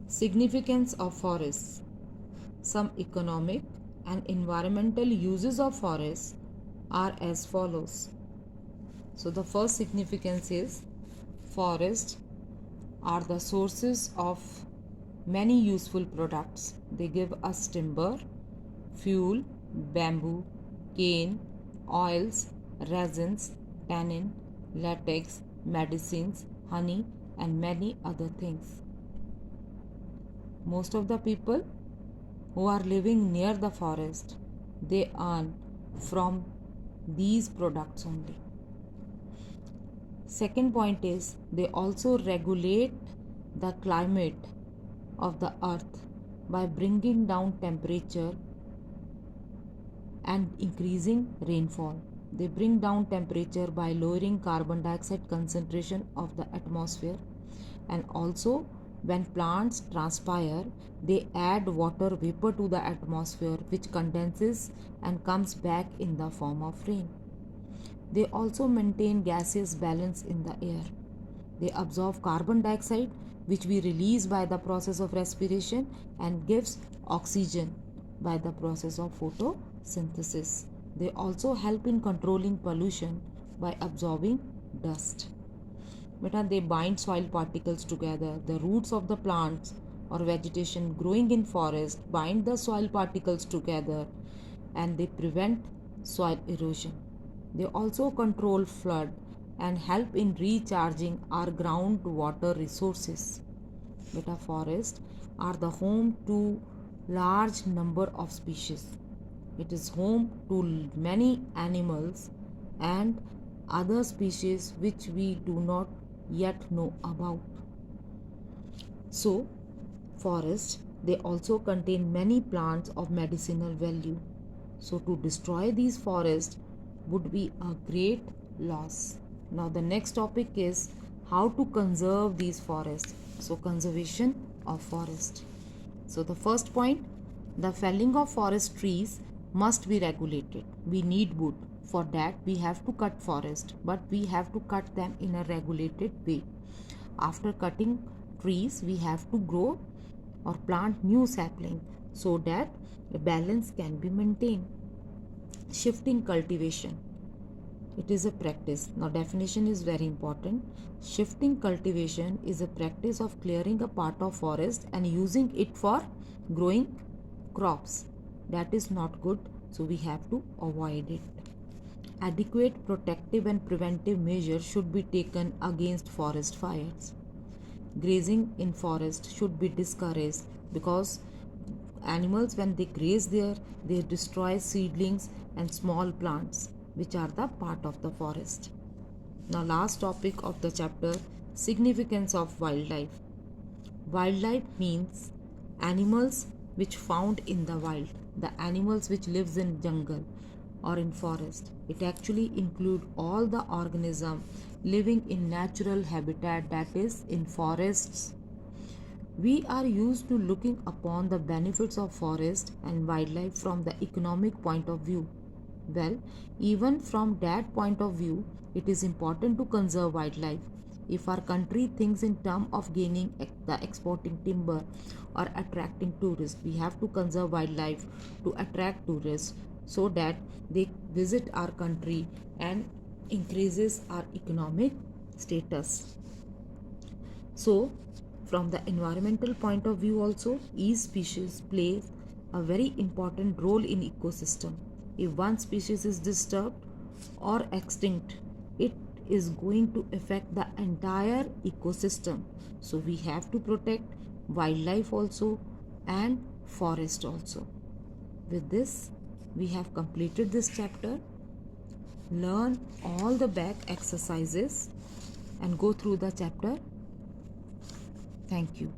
Significance of forests. Some economic and environmental uses of forests are as follows. So, the first significance is forests are the sources of many useful products. They give us timber, fuel, bamboo, cane, oils, resins, tannin, latex, medicines, honey, and many other things. Most of the people who are living near the forest, they earn from these products only. Second point is they also regulate the climate of the earth by bringing down temperature and increasing rainfall. They bring down temperature by lowering carbon dioxide concentration of the atmosphere, and also when plants transpire, they add water vapor to the atmosphere which condenses and comes back in the form of rain. They also maintain gaseous balance in the air. They absorb carbon dioxide which we release by the process of respiration and gives oxygen by the process of photosynthesis. They also help in controlling pollution by absorbing dust. They bind soil particles together. The roots of the plants or vegetation growing in forest bind the soil particles together and they prevent soil erosion. They also control flood and help in recharging our groundwater resources. Forests are the home to large number of species. It is home to many animals and other species which we do not yet know about. So, forests they also contain many plants of medicinal value. So, to destroy these forests would be a great loss. Now, the next topic is how to conserve these forests. So, conservation of forest. So, the first point, the felling of forest trees must be regulated. We need wood. For that, we have to cut forest, but we have to cut them in a regulated way. After cutting trees, we have to grow or plant new sapling so that a balance can be maintained. Shifting cultivation. It is a practice. Now, definition is very important. Shifting cultivation is a practice of clearing a part of forest and using it for growing crops. That is not good, so we have to avoid it. Adequate protective and preventive measures should be taken against forest fires. Grazing in forest should be discouraged because animals when they graze there, they destroy seedlings and small plants which are the part of the forest. Now, last topic of the chapter, significance of wildlife. Wildlife means animals which found in the wild, the animals which lives in jungle or in forest. It actually include all the organism living in natural habitat, that is in forests. We are used to looking upon the benefits of forest and wildlife from the economic point of view. Well, even from that point of view, it is important to conserve wildlife. If our country thinks in terms of gaining the exporting timber or attracting tourists, we have to conserve wildlife to attract tourists so that they visit our country and increases our economic status. So, from the environmental point of view also, each species plays a very important role in ecosystem. If one species is disturbed or extinct, it is going to affect the entire ecosystem. So we have to protect wildlife also and forest also. With this, we have completed this chapter. Learn all the back exercises and go through the chapter. Thank you.